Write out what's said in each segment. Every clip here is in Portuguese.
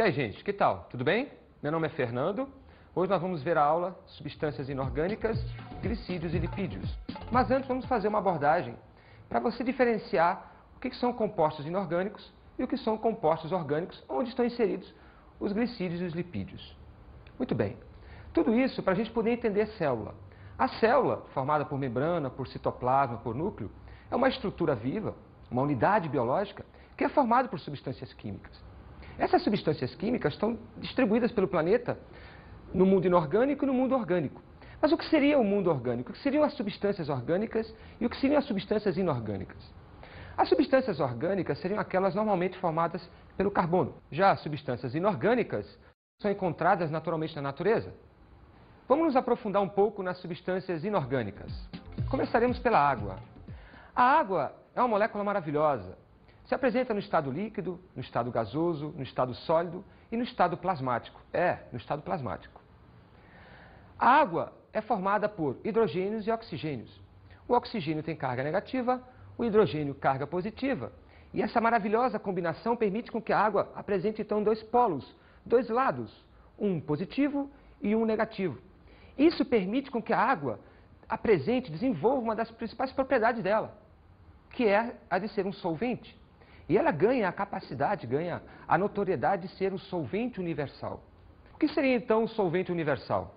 E aí, gente, que tal? Tudo bem? Meu nome é Fernando. Hoje nós vamos ver a aula Substâncias Inorgânicas, Glicídios e Lipídios. Mas antes vamos fazer uma abordagem para você diferenciar o que são compostos inorgânicos e o que são compostos orgânicos, onde estão inseridos os glicídios e os lipídios. Muito bem. Tudo isso para a gente poder entender a célula. A célula, formada por membrana, por citoplasma, por núcleo, é uma estrutura viva, uma unidade biológica, que é formada por substâncias químicas. Essas substâncias químicas estão distribuídas pelo planeta no mundo inorgânico e no mundo orgânico. Mas o que seria o mundo orgânico? O que seriam as substâncias orgânicas e o que seriam as substâncias inorgânicas? As substâncias orgânicas seriam aquelas normalmente formadas pelo carbono. Já as substâncias inorgânicas são encontradas naturalmente na natureza. Vamos nos aprofundar um pouco nas substâncias inorgânicas. Começaremos pela água. A água é uma molécula maravilhosa. Se apresenta no estado líquido, no estado gasoso, no estado sólido e no estado plasmático. No estado plasmático. A água é formada por hidrogênios e oxigênios. O oxigênio tem carga negativa, o hidrogênio carga positiva. E essa maravilhosa combinação permite com que a água apresente então dois polos, dois lados, um positivo e um negativo. Isso permite com que a água apresente, desenvolva uma das principais propriedades dela, que é a de ser um solvente. E ela ganha a capacidade, ganha a notoriedade de ser o solvente universal. O que seria então o solvente universal?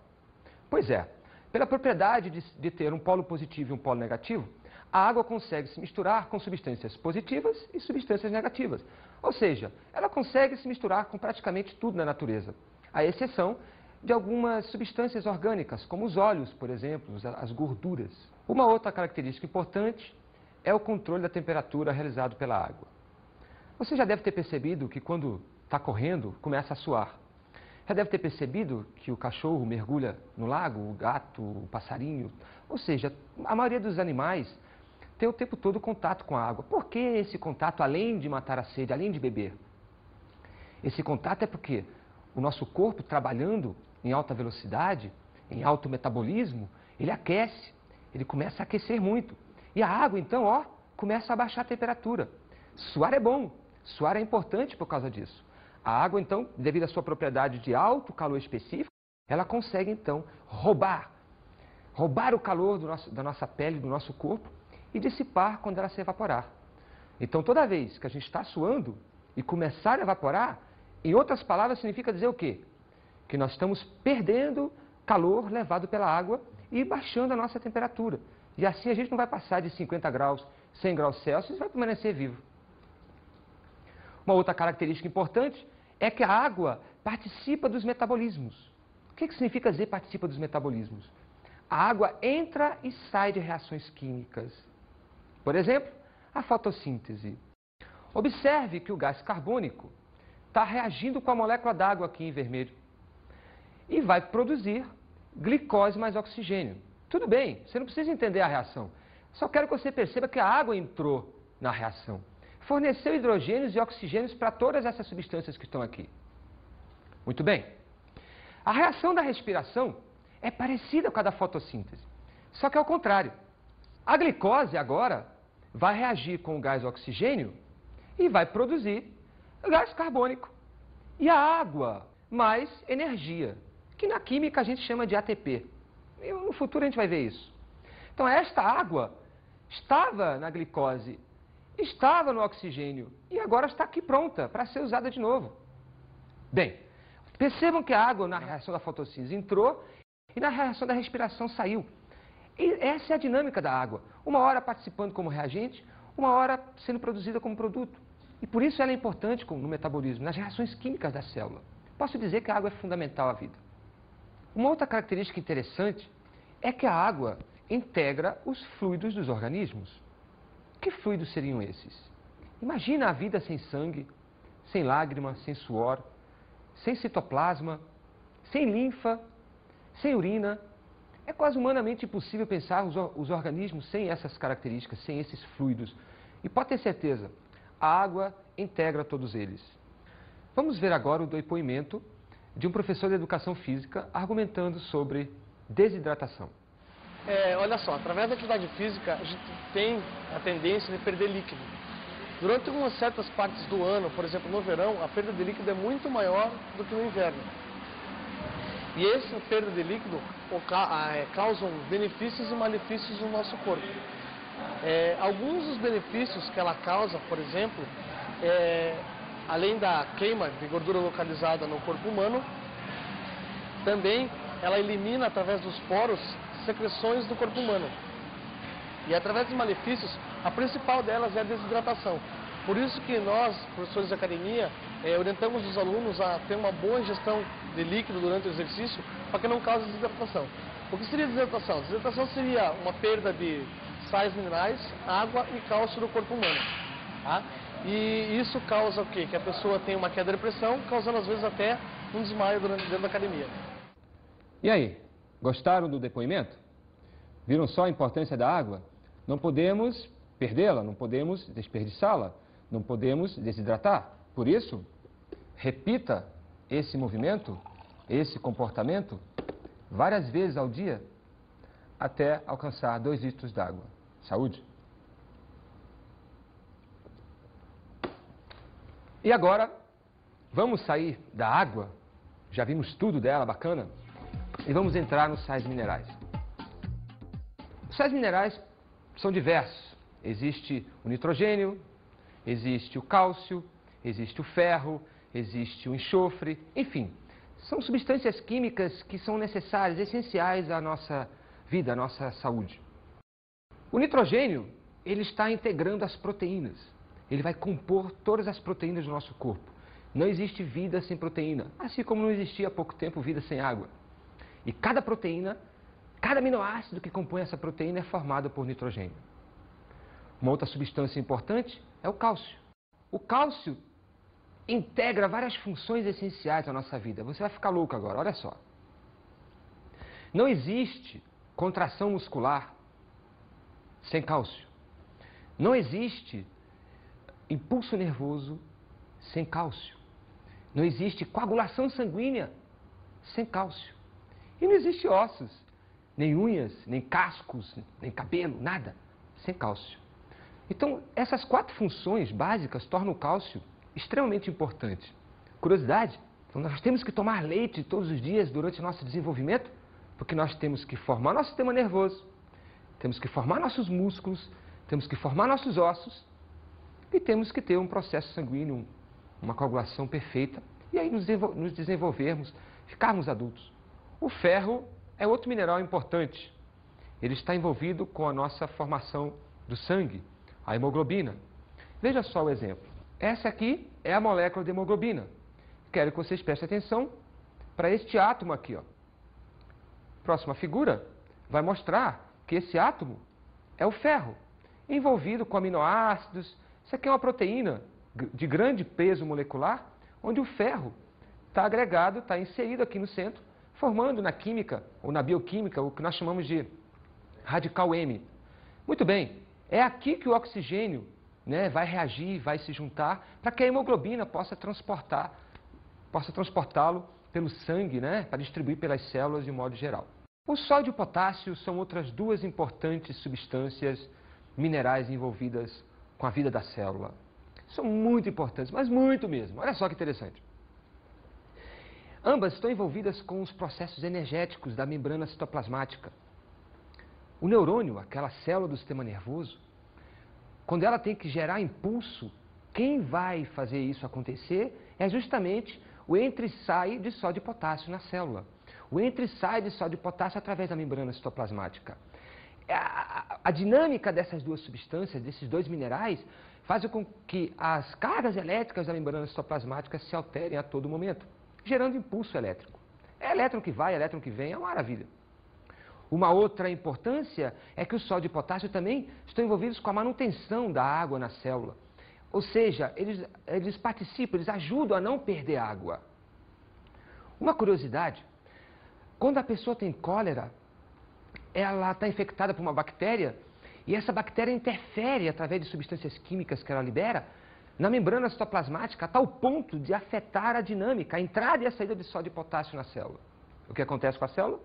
Pois é, pela propriedade de ter um polo positivo e um polo negativo, a água consegue se misturar com substâncias positivas e substâncias negativas. Ou seja, ela consegue se misturar com praticamente tudo na natureza, à exceção de algumas substâncias orgânicas, como os óleos, por exemplo, as gorduras. Uma outra característica importante é o controle da temperatura realizado pela água. Você já deve ter percebido que quando está correndo, começa a suar. Já deve ter percebido que o cachorro mergulha no lago, o gato, o passarinho. Ou seja, a maioria dos animais tem o tempo todo contato com a água. Por que esse contato, além de matar a sede, além de beber? Esse contato é porque o nosso corpo, trabalhando em alta velocidade, em alto metabolismo, ele aquece, ele começa a aquecer muito. E a água, então, começa a baixar a temperatura. Suar é bom, suar é importante por causa disso. A água, então, devido à sua propriedade de alto calor específico, ela consegue, então, roubar o calor da nossa pele, do nosso corpo e dissipar quando ela se evaporar. Então, toda vez que a gente está suando e começar a evaporar, em outras palavras, significa dizer o quê? Que nós estamos perdendo calor levado pela água e baixando a nossa temperatura. E assim a gente não vai passar de 50 graus, 100 graus Celsius e vai permanecer vivo. Uma outra característica importante é que a água participa dos metabolismos. O que significa dizer participa dos metabolismos? A água entra e sai de reações químicas. Por exemplo, a fotossíntese. Observe que o gás carbônico está reagindo com a molécula d'água aqui em vermelho e vai produzir glicose mais oxigênio. Tudo bem, você não precisa entender a reação. Só quero que você perceba que a água entrou na reação. Forneceu hidrogênios e oxigênios para todas essas substâncias que estão aqui. Muito bem. A reação da respiração é parecida com a da fotossíntese, só que é o contrário. A glicose agora vai reagir com o gás oxigênio e vai produzir gás carbônico. E a água mais energia, que na química a gente chama de ATP. E no futuro a gente vai ver isso. Então esta água estava na glicose, estava no oxigênio e agora está aqui pronta para ser usada de novo. Bem, percebam que a água na reação da fotossíntese entrou e na reação da respiração saiu. E essa é a dinâmica da água. Uma hora participando como reagente, uma hora sendo produzida como produto. E por isso ela é importante no metabolismo, nas reações químicas da célula. Posso dizer que a água é fundamental à vida. Uma outra característica interessante é que a água integra os fluidos dos organismos. Que fluidos seriam esses? Imagina a vida sem sangue, sem lágrima, sem suor, sem citoplasma, sem linfa, sem urina. É quase humanamente impossível pensar os organismos sem essas características, sem esses fluidos. E pode ter certeza, a água integra todos eles. Vamos ver agora o depoimento de um professor de educação física argumentando sobre desidratação. Olha só, através da atividade física, a gente tem a tendência de perder líquido. Durante algumas certas partes do ano, por exemplo, no verão, a perda de líquido é muito maior do que no inverno. E essa perda de líquido causam benefícios e malefícios no nosso corpo. Alguns dos benefícios que ela causa, por exemplo, além da queima de gordura localizada no corpo humano, também ela elimina através dos poros secreções do corpo humano. E através dos malefícios, a principal delas é a desidratação. Por isso que nós, professores de academia, orientamos os alunos a ter uma boa ingestão de líquido durante o exercício para que não cause desidratação. O que seria desidratação? Desidratação seria uma perda de sais minerais, água e cálcio do corpo humano. Tá? E isso causa o quê? Que a pessoa tem uma queda de pressão, causando às vezes até um desmaio dentro da academia. E aí, gostaram do depoimento? Viram só a importância da água? Não podemos perdê-la, não podemos desperdiçá-la, não podemos desidratar. Por isso, repita esse movimento, esse comportamento, várias vezes ao dia, até alcançar 2 litros d'água. Saúde! E agora, vamos sair da água, já vimos tudo dela, bacana, e vamos entrar nos sais minerais. Os sais minerais são diversos. Existe o nitrogênio, existe o cálcio, existe o ferro, existe o enxofre, enfim. São substâncias químicas que são necessárias, essenciais à nossa vida, à nossa saúde. O nitrogênio, ele está integrando as proteínas. Ele vai compor todas as proteínas do nosso corpo. Não existe vida sem proteína, assim como não existia há pouco tempo vida sem água. E cada proteína, cada aminoácido que compõe essa proteína é formado por nitrogênio. Uma outra substância importante é o cálcio. O cálcio integra várias funções essenciais da nossa vida. Você vai ficar louco agora, olha só. Não existe contração muscular sem cálcio. Não existe impulso nervoso sem cálcio. Não existe coagulação sanguínea sem cálcio. E não existe ossos, nem unhas, nem cascos, nem cabelo, nada sem cálcio. Então, essas 4 funções básicas tornam o cálcio extremamente importante. Curiosidade, então nós temos que tomar leite todos os dias durante o nosso desenvolvimento, porque nós temos que formar nosso sistema nervoso, temos que formar nossos músculos, temos que formar nossos ossos e temos que ter um processo sanguíneo, uma coagulação perfeita e aí nos desenvolvermos, ficarmos adultos. O ferro é outro mineral importante. Ele está envolvido com a nossa formação do sangue, a hemoglobina. Veja só o exemplo. Essa aqui é a molécula de hemoglobina. Quero que vocês prestem atenção para este átomo aqui. Próxima figura vai mostrar que esse átomo é o ferro, envolvido com aminoácidos. Isso aqui é uma proteína de grande peso molecular, onde o ferro está agregado, está inserido aqui no centro, formando na química ou na bioquímica o que nós chamamos de radical M. Muito bem, é aqui que o oxigênio vai reagir, vai se juntar, para que a hemoglobina possa transportá-lo pelo sangue, para distribuir pelas células de um modo geral. O sódio e o potássio são outras 2 importantes substâncias minerais envolvidas com a vida da célula. São muito importantes, mas muito mesmo. Olha só que interessante. Ambas estão envolvidas com os processos energéticos da membrana citoplasmática. O neurônio, aquela célula do sistema nervoso, quando ela tem que gerar impulso, quem vai fazer isso acontecer é justamente o entra e sai de sódio e potássio na célula. O entra e sai de sódio e potássio através da membrana citoplasmática. A dinâmica dessas 2 substâncias, desses 2 minerais, faz com que as cargas elétricas da membrana citoplasmática se alterem a todo momento, gerando impulso elétrico. É elétron que vai, elétron que vem, é uma maravilha. Uma outra importância é que o sódio e o potássio também estão envolvidos com a manutenção da água na célula. Ou seja, eles participam, eles ajudam a não perder água. Uma curiosidade, quando a pessoa tem cólera, ela está infectada por uma bactéria e essa bactéria interfere através de substâncias químicas que ela libera na membrana citoplasmática a tal ponto de afetar a dinâmica, a entrada e a saída de sódio e potássio na célula. O que acontece com a célula?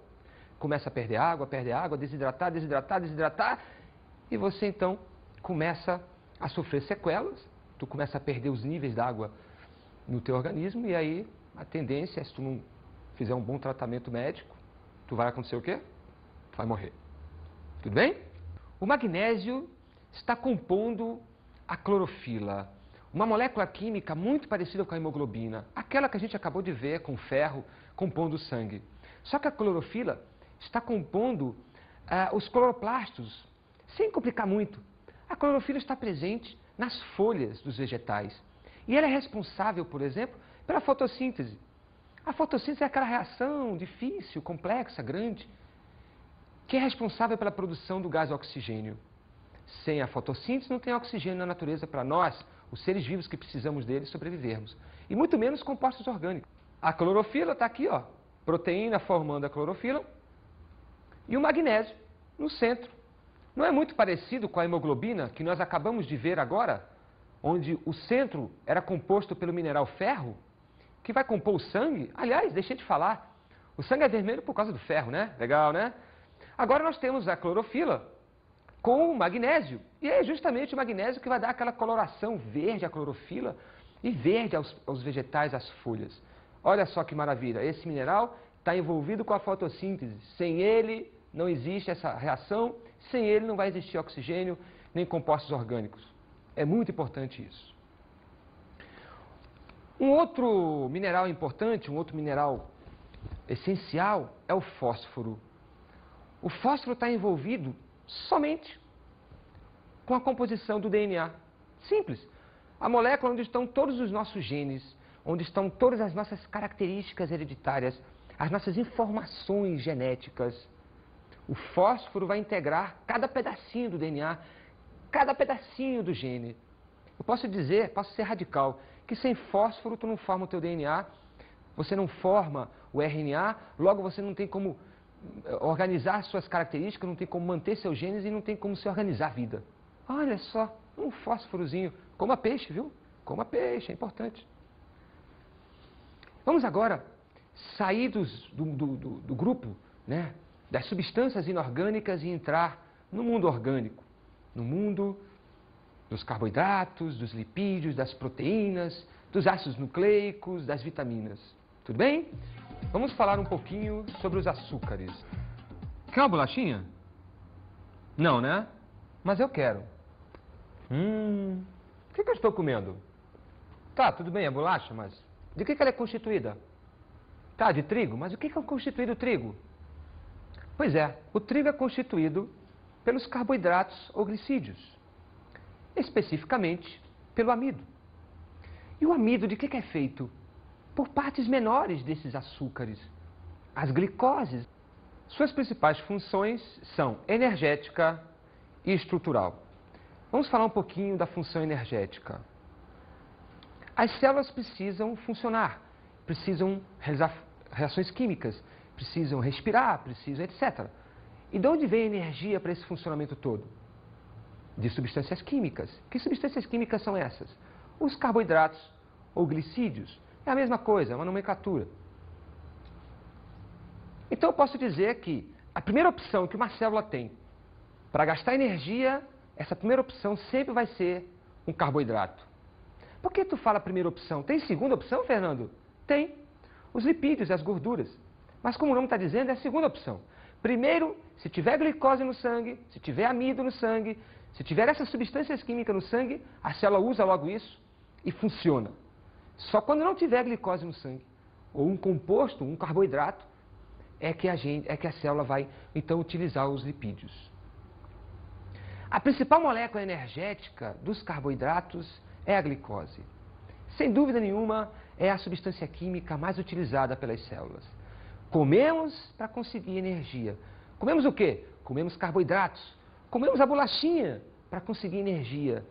Começa a perder água, desidratar, e você então começa a sofrer sequelas tu começa a perder os níveis d'água no teu organismo e aí a tendência é, se tu não fizer um bom tratamento médico, tu vai acontecer o quê? Tu vai morrer. Tudo bem? O magnésio está compondo a clorofila, uma molécula química muito parecida com a hemoglobina, aquela que a gente acabou de ver com ferro compondo o sangue. Só que a clorofila está compondo os cloroplastos, sem complicar muito. A clorofila está presente nas folhas dos vegetais. E ela é responsável, por exemplo, pela fotossíntese. A fotossíntese é aquela reação difícil, complexa, grande, que é responsável pela produção do gás oxigênio. Sem a fotossíntese não tem oxigênio na natureza para nós, os seres vivos que precisamos dele, sobrevivermos. E muito menos compostos orgânicos. A clorofila está aqui, ó, proteína formando a clorofila e o magnésio no centro. Não é muito parecido com a hemoglobina que nós acabamos de ver agora, onde o centro era composto pelo mineral ferro, que vai compor o sangue? Aliás, deixei de falar, o sangue é vermelho por causa do ferro, né? Legal, né? Agora nós temos a clorofila com o magnésio, e é justamente o magnésio que vai dar aquela coloração verde à clorofila e verde aos vegetais, às folhas. Olha só que maravilha, esse mineral está envolvido com a fotossíntese. Sem ele não existe essa reação, sem ele não vai existir oxigênio nem compostos orgânicos. É muito importante isso. Um outro mineral importante, um outro mineral essencial é o fósforo. O fósforo está envolvido somente com a composição do DNA. Simples. A molécula onde estão todos os nossos genes, onde estão todas as nossas características hereditárias, as nossas informações genéticas. O fósforo vai integrar cada pedacinho do DNA, cada pedacinho do gene. Eu posso dizer, posso ser radical, que sem fósforo tu não forma o teu DNA, você não forma o RNA, logo você não tem como organizar suas características, não tem como manter seus genes e não tem como se organizar a vida. Olha só, um fósforozinho. Coma peixe, viu? Coma peixe, é importante. Vamos agora sair do grupo, né, das substâncias inorgânicas e entrar no mundo orgânico, no mundo dos carboidratos, dos lipídios, das proteínas, dos ácidos nucleicos, das vitaminas. Tudo bem? Vamos falar um pouquinho sobre os açúcares. Quer uma bolachinha? Não, né? Mas eu quero. O que eu estou comendo? Tá, tudo bem, é bolacha, mas de que ela é constituída? Tá, de trigo, mas o que é constituído o trigo? Pois é, o trigo é constituído pelos carboidratos ou glicídios, especificamente pelo amido. E o amido de que é feito? Por partes menores desses açúcares, as glicoses. Suas principais funções são energética e estrutural. Vamos falar um pouquinho da função energética. As células precisam funcionar, precisam realizar reações químicas, precisam respirar, precisam etc. E de onde vem a energia para esse funcionamento todo? De substâncias químicas. Que substâncias químicas são essas? Os carboidratos ou glicídios. É a mesma coisa, é uma nomenclatura. Então eu posso dizer que a primeira opção que uma célula tem para gastar energia, essa primeira opção sempre vai ser um carboidrato. Por que tu fala primeira opção? Tem segunda opção, Fernando? Tem. Os lipídios e as gorduras. Mas como o nome está dizendo, é a segunda opção. Primeiro, se tiver glicose no sangue, se tiver amido no sangue, se tiver essas substâncias químicas no sangue, a célula usa logo isso e funciona. Só quando não tiver glicose no sangue, ou um composto, um carboidrato, é que a célula vai, então, utilizar os lipídios. A principal molécula energética dos carboidratos é a glicose. Sem dúvida nenhuma, é a substância química mais utilizada pelas células. Comemos para conseguir energia. Comemos o quê? Comemos carboidratos. Comemos a bolachinha para conseguir energia.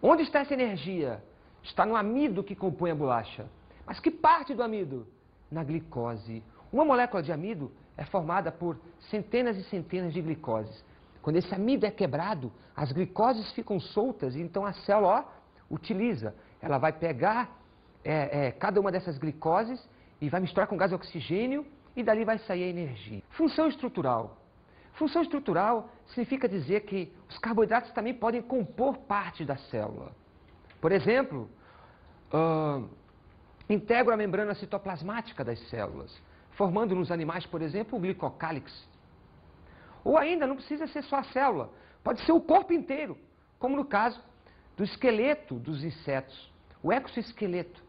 Onde está essa energia? Está no amido que compõe a bolacha. Mas que parte do amido? Na glicose. Uma molécula de amido é formada por centenas e centenas de glicoses. Quando esse amido é quebrado, as glicoses ficam soltas e então a célula utiliza. Ela vai pegar cada uma dessas glicoses e vai misturar com gás oxigênio e dali vai sair a energia. Função estrutural. Função estrutural significa dizer que os carboidratos também podem compor parte da célula. Por exemplo, integram a membrana citoplasmática das células, formando nos animais, por exemplo, o glicocálix. Ou ainda, não precisa ser só a célula, pode ser o corpo inteiro, como no caso do esqueleto dos insetos, o exoesqueleto.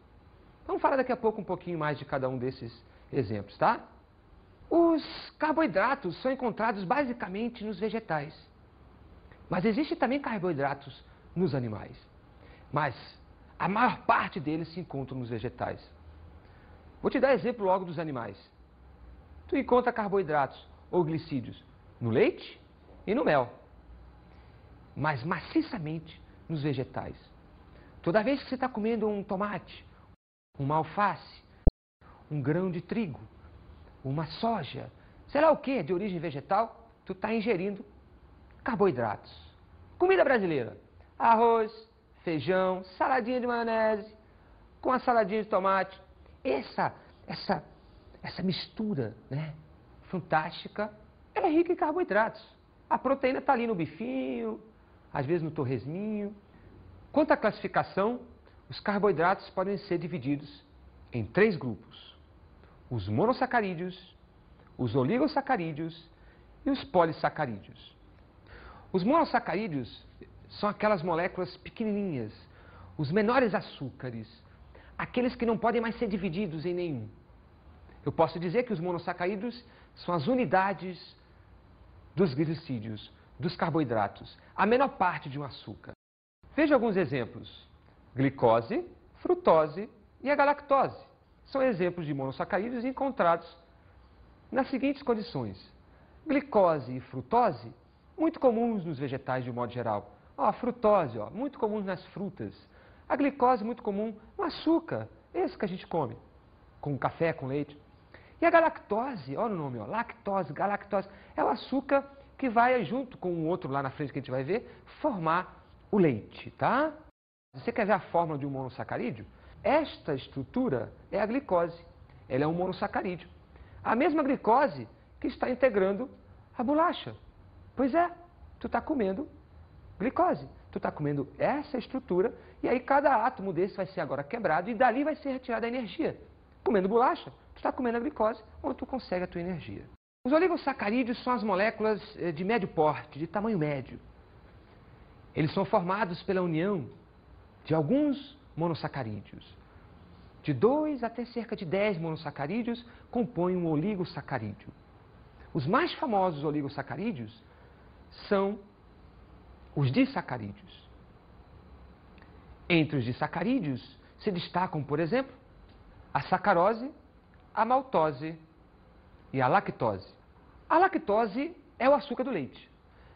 Vamos falar daqui a pouco um pouquinho mais de cada um desses exemplos, tá? Os carboidratos são encontrados basicamente nos vegetais, mas existem também carboidratos nos animais, mas a maior parte deles se encontram nos vegetais. Vou te dar exemplo logo dos animais. Tu encontra carboidratos ou glicídios no leite e no mel, mas maciçamente nos vegetais. Toda vez que você está comendo um tomate, uma alface, um grão de trigo, uma soja, sei lá o que, de origem vegetal, tu está ingerindo carboidratos. Comida brasileira: arroz, feijão, saladinha de maionese, com a saladinha de tomate. Essa mistura, né, fantástica, é rica em carboidratos. A proteína está ali no bifinho, às vezes no torresminho. Quanto à classificação, os carboidratos podem ser divididos em 3 grupos: os monossacarídeos, os oligosacarídeos e os polissacarídeos. Os monossacarídeos são aquelas moléculas pequenininhas, os menores açúcares, aqueles que não podem mais ser divididos em nenhum. Eu posso dizer que os monossacarídeos são as unidades dos glicídios, dos carboidratos, a menor parte de um açúcar. Veja alguns exemplos: glicose, frutose e a galactose. São exemplos de monossacarídeos encontrados nas seguintes condições: glicose e frutose, muito comuns nos vegetais de um modo geral. A frutose, muito comum nas frutas. A glicose, muito comum no açúcar, esse que a gente come, com café, com leite. E a galactose, olha o nome, lactose, galactose, é o açúcar que vai, junto com o outro lá na frente que a gente vai ver, formar o leite, tá? Você quer ver a fórmula de um monossacarídeo? Esta estrutura é a glicose, ela é um monossacarídeo. A mesma glicose que está integrando a bolacha. Pois é, tu está comendo glicose, tu está comendo essa estrutura, e aí cada átomo desse vai ser agora quebrado e dali vai ser retirada a energia. Comendo bolacha, tu está comendo a glicose, onde tu consegue a tua energia. Os oligosacarídeos são as moléculas de médio porte, de tamanho médio. Eles são formados pela união de alguns monossacarídeos. De 2 até cerca de 10 monossacarídeos compõem um oligosacarídeo. Os mais famosos oligosacarídeos são os disacarídeos. Entre os disacarídeos se destacam, por exemplo, a sacarose, a maltose e a lactose. A lactose é o açúcar do leite.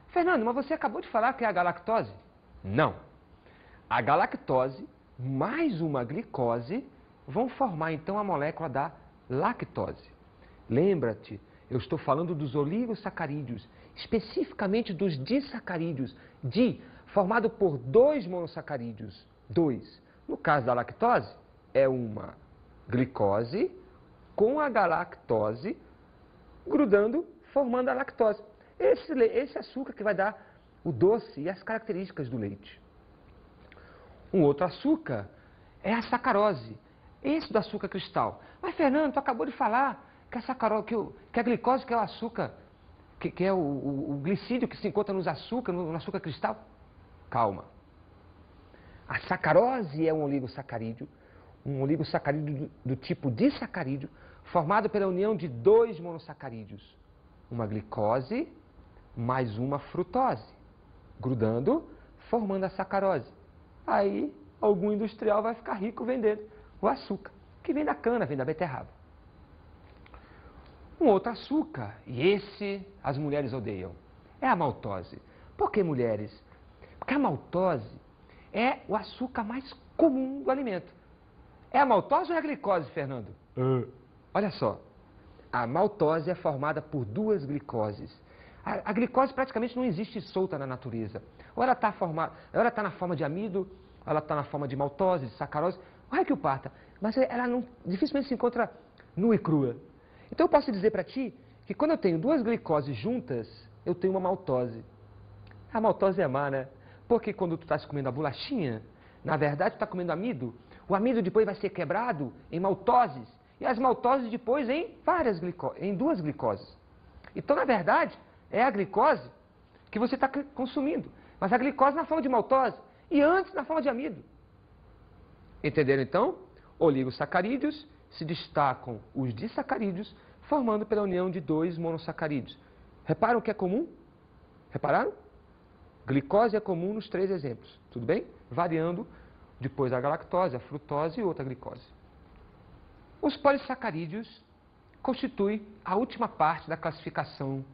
Fernando, mas você acabou de falar que é a galactose? Não. A galactose mais uma glicose vão formar então a molécula da lactose. Lembra-te, eu estou falando dos oligosacarídeos, especificamente dos disacarídeos, formado por 2 monossacarídeos, 2. No caso da lactose, é uma glicose com a galactose grudando, formando a lactose. Esse açúcar que vai dar o doce e as características do leite. Um outro açúcar é a sacarose, esse do açúcar cristal. Mas, Fernando, tu acabou de falar que a sacarose, que a glicose, que é o açúcar, que é o glicídio que se encontra no açúcar cristal. Calma. A sacarose é um oligosacarídeo do tipo disacarídeo, formado pela união de 2 monossacarídeos. Uma glicose mais uma frutose, grudando, formando a sacarose. Aí, algum industrial vai ficar rico vendendo o açúcar, que vem da cana, vem da beterraba. Um outro açúcar, e esse as mulheres odeiam, é a maltose. Por que mulheres? Porque a maltose é o açúcar mais comum do alimento. É a maltose ou é a glicose, Fernando? Olha só, a maltose é formada por 2 glicoses. A glicose praticamente não existe solta na natureza. Ou ela está na forma de amido, ou ela está na forma de maltose, de sacarose. Olha que o parta. Mas ela dificilmente se encontra nua e crua. Então eu posso dizer para ti que quando eu tenho 2 glicoses juntas, eu tenho uma maltose. A maltose é má, né? Porque quando tu estás comendo a bolachinha, Na verdade, tu está comendo amido. O amido depois vai ser quebrado em maltoses. E as maltoses depois em duas glicoses. Então, na verdade, é a glicose que você está consumindo. Mas a glicose na forma de maltose e antes na forma de amido. Entenderam então? Oligosacarídeos se destacam os disacarídeos, formando pela união de dois monossacarídeos. Reparam o que é comum? Repararam? Glicose é comum nos três exemplos, tudo bem? Variando depois a galactose, a frutose e outra glicose. Os polissacarídeos constituem a última parte da classificação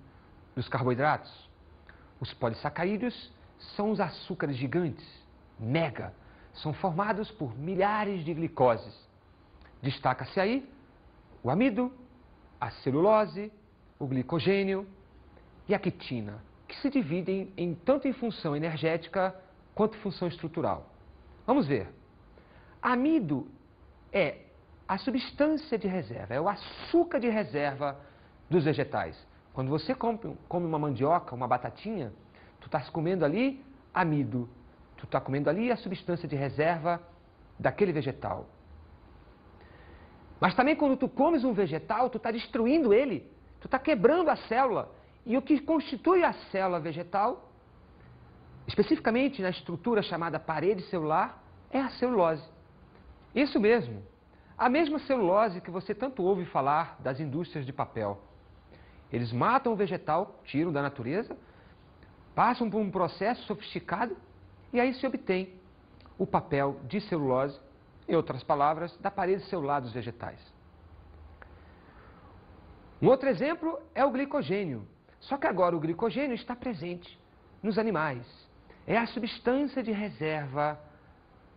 dos carboidratos. Os polissacarídeos são os açúcares gigantes, mega, são formados por milhares de glicoses. Destaca-se aí o amido, a celulose, o glicogênio e a quitina, que se dividem tanto em função energética quanto função estrutural. Vamos ver. Amido é a substância de reserva, é o açúcar de reserva dos vegetais. Quando você come uma mandioca, uma batatinha, tu estás comendo ali amido, tu está comendo ali a substância de reserva daquele vegetal. Mas também quando tu comes um vegetal, tu está destruindo ele, tu está quebrando a célula. E o que constitui a célula vegetal, especificamente na estrutura chamada parede celular, é a celulose. Isso mesmo, a mesma celulose que você tanto ouve falar das indústrias de papel. Eles matam o vegetal, tiram da natureza, passam por um processo sofisticado e aí se obtém o papel de celulose, em outras palavras, da parede celular dos vegetais. Um outro exemplo é o glicogênio. Só que agora o glicogênio está presente nos animais. É a substância de reserva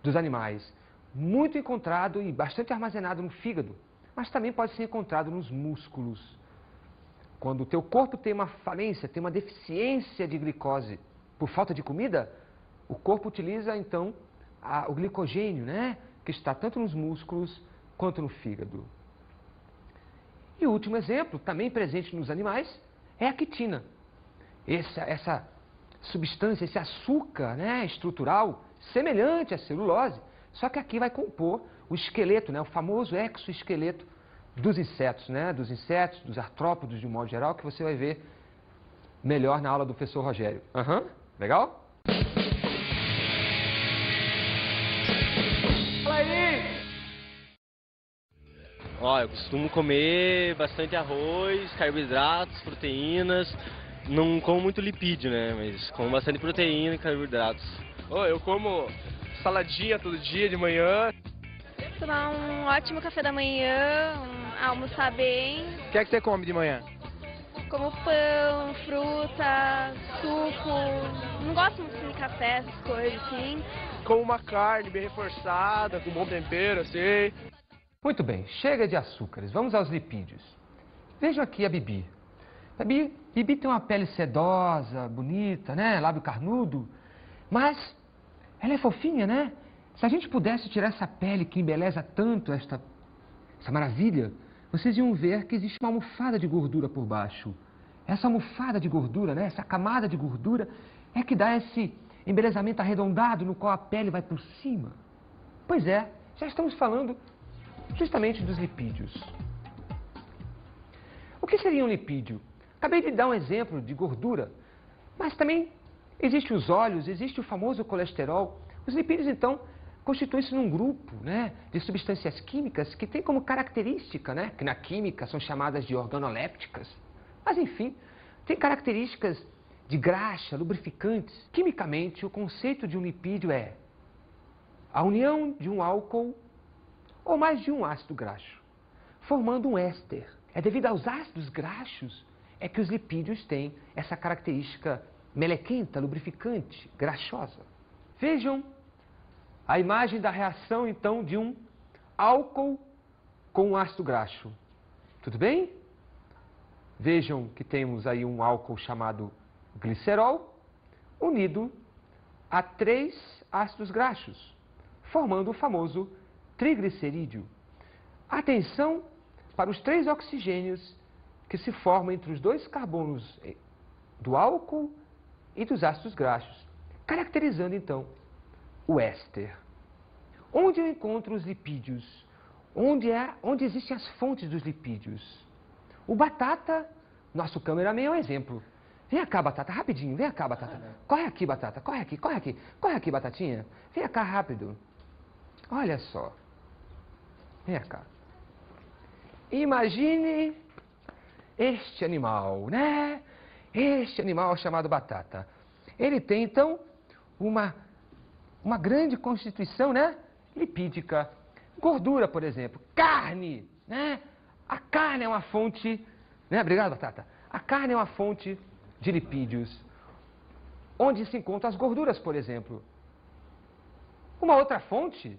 dos animais. Muito encontrado e bastante armazenado no fígado, mas também pode ser encontrado nos músculos. Quando o teu corpo tem uma falência, tem uma deficiência de glicose por falta de comida, o corpo utiliza então o glicogênio, né? Que está tanto nos músculos quanto no fígado. E o último exemplo, também presente nos animais, é a quitina. Essa substância, esse açúcar, né, estrutural, semelhante à celulose, só que aqui vai compor o esqueleto, né, o famoso exoesqueleto dos insetos, né, dos artrópodes de um modo geral, que você vai ver melhor na aula do professor Rogério. Legal? Fala aí! Ó, eu costumo comer bastante arroz, carboidratos, proteínas. Não como muito lipídio, né? Mas como bastante proteína e carboidratos. Eu como saladinha todo dia de manhã. Tomar um ótimo café da manhã, almoçar bem. O que é que você come de manhã? Como pão, fruta, suco. Não gosto muito de café, essas coisas assim. Como uma carne bem reforçada, com bom tempero, assim. Muito bem, chega de açúcares, vamos aos lipídios. Vejam aqui a Bibi. Bibi tem uma pele sedosa, bonita, né? Lábio carnudo, mas ela é fofinha, né? Se a gente pudesse tirar essa pele que embeleza tanto essa maravilha, vocês iam ver que existe uma almofada de gordura por baixo. Essa almofada de gordura, né? Essa camada de gordura é que dá esse embelezamento arredondado no qual a pele vai por cima. Pois é, já estamos falando justamente dos lipídios. O que seria um lipídio? Acabei de dar um exemplo de gordura, mas também existem os óleos, existe o famoso colesterol. Os lipídios, então, constituem-se num grupo, né, de substâncias químicas que têm como característica, né, que na química são chamadas de organolépticas, mas enfim, tem características de graxa, lubrificantes. Quimicamente, o conceito de um lipídio é a união de um álcool ou mais de um ácido graxo, formando um éster. É devido aos ácidos graxos é que os lipídios têm essa característica melequenta, lubrificante, graxosa. Vejam a imagem da reação, então, de um álcool com um ácido graxo. Tudo bem? Vejam que temos aí um álcool chamado glicerol, unido a 3 ácidos graxos, formando o famoso triglicerídeo. Atenção para os 3 oxigênios que se formam entre os 2 carbonos do álcool e dos ácidos graxos, caracterizando então o éster. Onde eu encontro os lipídios? Onde existem as fontes dos lipídios? O Batata, nosso cameraman, é um exemplo. Vem cá, Batata, rapidinho, vem cá, Batata. Corre aqui, Batata, corre aqui, corre aqui. Corre aqui, Batatinha. Vem cá, rápido. Olha só. Vem cá. Imagine este animal, né? Este animal chamado batata. Ele tem, então, uma grande constituição, né? Lipídica. Gordura, por exemplo. Carne, né? A carne é uma fonte... Né? Obrigado, batata. A carne é uma fonte de lipídios. Onde se encontram as gorduras, por exemplo. Uma outra fonte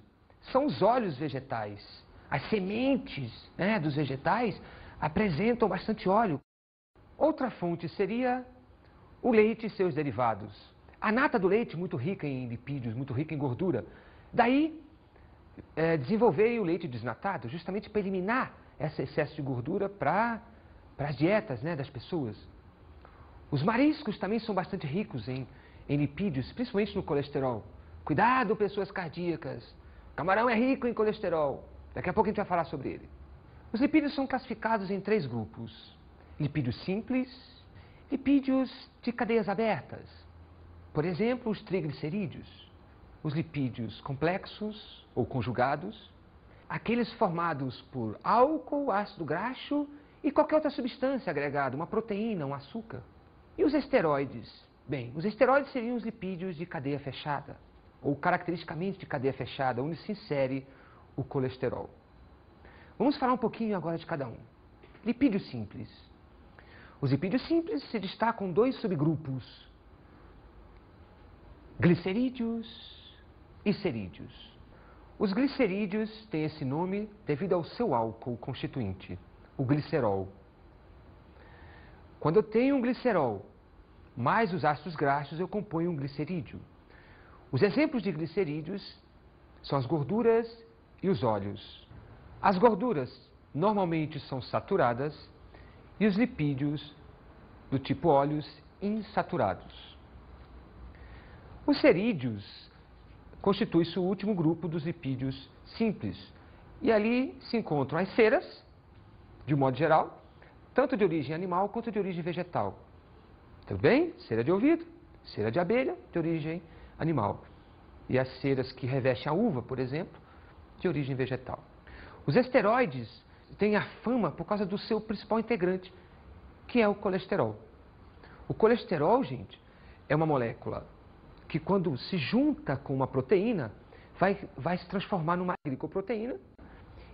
são os óleos vegetais. As sementes, né, dos vegetais apresentam bastante óleo. Outra fonte seria o leite e seus derivados. A nata do leite, muito rica em lipídios, muito rica em gordura. Daí, desenvolver o leite desnatado, justamente para eliminar esse excesso de gordura para as dietas, né, das pessoas. Os mariscos também são bastante ricos em lipídios, principalmente no colesterol. Cuidado, pessoas cardíacas. O camarão é rico em colesterol. Daqui a pouco a gente vai falar sobre ele. Os lipídios são classificados em 3 grupos. Lipídios simples, lipídios de cadeias abertas. Por exemplo, os triglicerídeos. Os lipídios complexos ou conjugados. Aqueles formados por álcool, ácido graxo e qualquer outra substância agregada, uma proteína, um açúcar. E os esteroides? Bem, os esteroides seriam os lipídios de cadeia fechada, ou caracteristicamente de cadeia fechada, onde se insere o colesterol. Vamos falar um pouquinho agora de cada um. Lipídios simples. Os lipídios simples se destacam 2 subgrupos: glicerídeos e cerídeos. Os glicerídeos têm esse nome devido ao seu álcool constituinte, o glicerol. Quando eu tenho um glicerol mais os ácidos graxos, eu componho um glicerídeo. Os exemplos de glicerídeos são as gorduras e os óleos. As gorduras normalmente são saturadas e os lipídios do tipo óleos insaturados. Os cerídeos constituem-se o último grupo dos lipídios simples. E ali se encontram as ceras, de um modo geral, tanto de origem animal quanto de origem vegetal. Tudo bem? Cera de ouvido, cera de abelha, de origem animal. E as ceras que revestem a uva, por exemplo, de origem vegetal. Os esteroides têm a fama por causa do seu principal integrante, que é o colesterol. O colesterol, gente, é uma molécula que, quando se junta com uma proteína, vai se transformar numa glicoproteína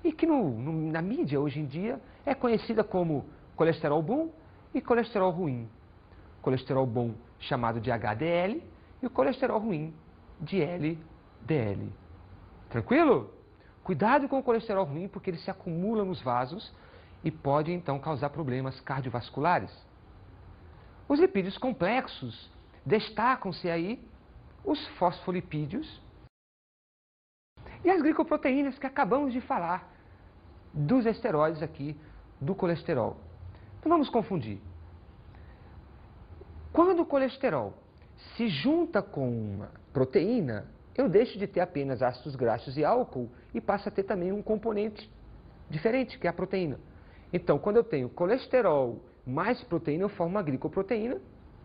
e que na mídia, hoje em dia, é conhecida como colesterol bom e colesterol ruim. Colesterol bom chamado de HDL e o colesterol ruim de LDL. Tranquilo? Cuidado com o colesterol ruim, porque ele se acumula nos vasos e pode, então, causar problemas cardiovasculares. Os lipídios complexos destacam-se aí os fosfolipídios e as glicoproteínas que acabamos de falar dos esteroides aqui, do colesterol. Não vamos confundir. Quando o colesterol se junta com uma proteína, eu deixo de ter apenas ácidos graxos e álcool e passo a ter também um componente diferente, que é a proteína. Então, quando eu tenho colesterol mais proteína, eu formo uma glicoproteína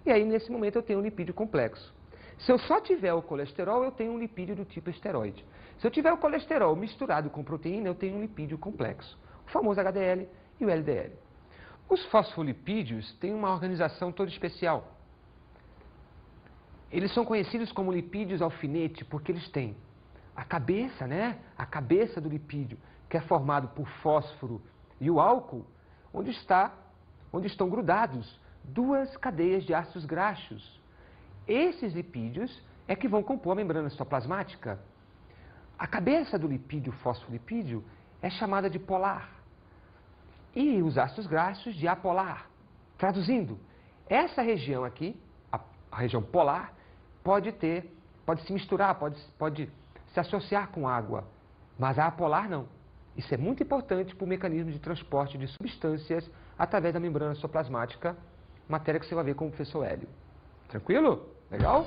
e aí, nesse momento, eu tenho um lipídio complexo. Se eu só tiver o colesterol, eu tenho um lipídio do tipo esteroide. Se eu tiver o colesterol misturado com proteína, eu tenho um lipídio complexo, o famoso HDL e o LDL. Os fosfolipídios têm uma organização toda especial. Eles são conhecidos como lipídios alfinete porque eles têm a cabeça, né? A cabeça do lipídio, que é formado por fósforo e o álcool, onde estão grudados 2 cadeias de ácidos graxos. Esses lipídios é que vão compor a membrana citoplasmática. A cabeça do lipídio fosfolipídio é chamada de polar e os ácidos graxos de apolar. Traduzindo, essa região aqui, a região polar, pode se misturar, pode se associar com água, mas a apolar não. Isso é muito importante para o mecanismo de transporte de substâncias através da membrana citoplasmática, matéria que você vai ver com o professor Hélio. Tranquilo? Legal?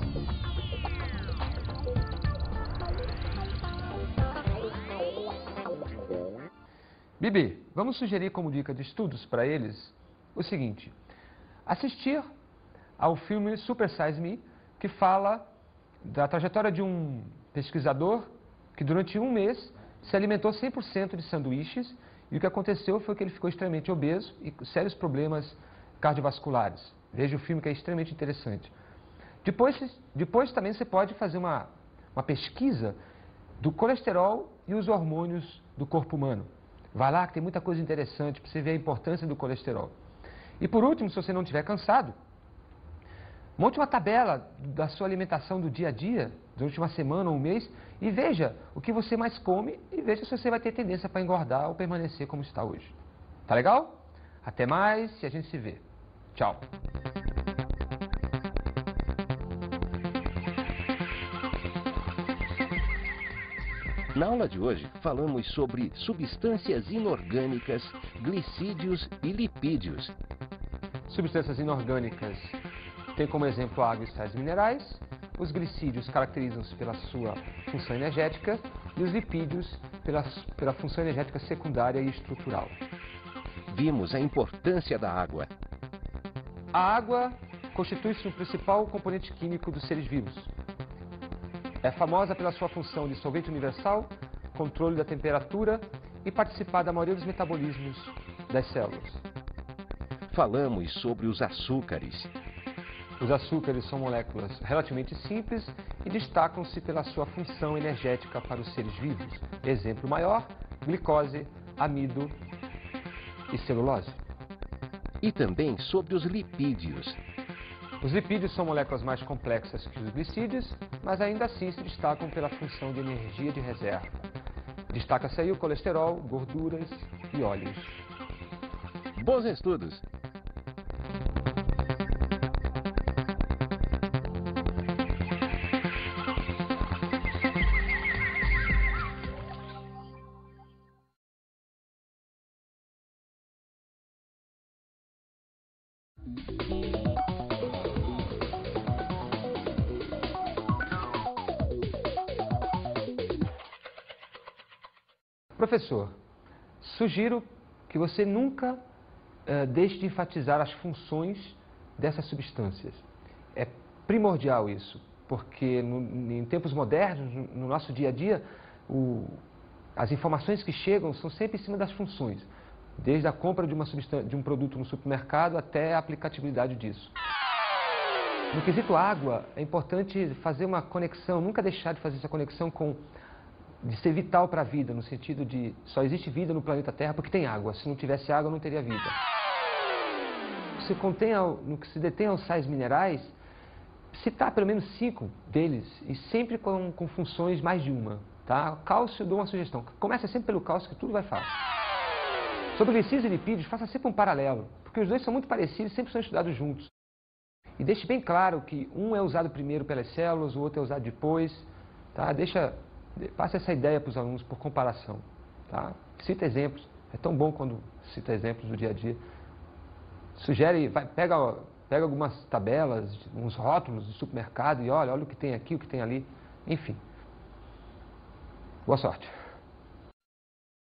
Bibi, vamos sugerir como dica de estudos para eles o seguinte: assistir ao filme Super Size Me, que fala da trajetória de um pesquisador que durante um mês se alimentou 100% de sanduíches, e o que aconteceu foi que ele ficou extremamente obeso e com sérios problemas cardiovasculares. Veja o filme, que é extremamente interessante. Depois também você pode fazer uma pesquisa do colesterol e os hormônios do corpo humano. Vai lá que tem muita coisa interessante para você ver a importância do colesterol. E por último, se você não estiver cansado, monte uma tabela da sua alimentação do dia a dia, durante uma semana ou um mês, e veja o que você mais come e veja se você vai ter tendência para engordar ou permanecer como está hoje. Tá legal? Até mais e a gente se vê. Tchau! Na aula de hoje, falamos sobre substâncias inorgânicas, glicídios e lipídios. Substâncias inorgânicas tem como exemplo a água e sais minerais. Os glicídios caracterizam-se pela sua função energética e os lipídios pela função energética secundária e estrutural. Vimos a importância da água. A água constitui-se no principal componente químico dos seres vivos. É famosa pela sua função de solvente universal, controle da temperatura e participar da maioria dos metabolismos das células. Falamos sobre os açúcares. Os açúcares são moléculas relativamente simples e destacam-se pela sua função energética para os seres vivos. Exemplo maior: glicose, amido e celulose. E também sobre os lipídios. Os lipídios são moléculas mais complexas que os glicídios, mas ainda assim se destacam pela função de energia de reserva. Destaca-se aí o colesterol, gorduras e óleos. Bons estudos! Professor, sugiro que você nunca deixe de enfatizar as funções dessas substâncias. É primordial isso, porque em tempos modernos, no nosso dia a dia, as informações que chegam são sempre em cima das funções, desde a compra de um produto no supermercado até a aplicabilidade disso. No quesito água, é importante fazer uma conexão, nunca deixar de fazer essa conexão de ser vital para a vida, no sentido de só existe vida no planeta Terra porque tem água. Se não tivesse água, não teria vida. No que se detém aos sais minerais, citar pelo menos 5 deles, e sempre com funções mais de uma. Tá? Cálcio, dou uma sugestão. Começa sempre pelo cálcio, que tudo vai fácil. Sobre glicídios e lipídios, faça sempre um paralelo, porque os dois são muito parecidos e sempre são estudados juntos. E deixe bem claro que um é usado primeiro pelas células, o outro é usado depois. Tá? Passe essa ideia para os alunos por comparação. Tá? Cita exemplos. É tão bom quando cita exemplos do dia a dia. Sugere, pega algumas tabelas, uns rótulos de supermercado e olha o que tem aqui, o que tem ali. Enfim. Boa sorte.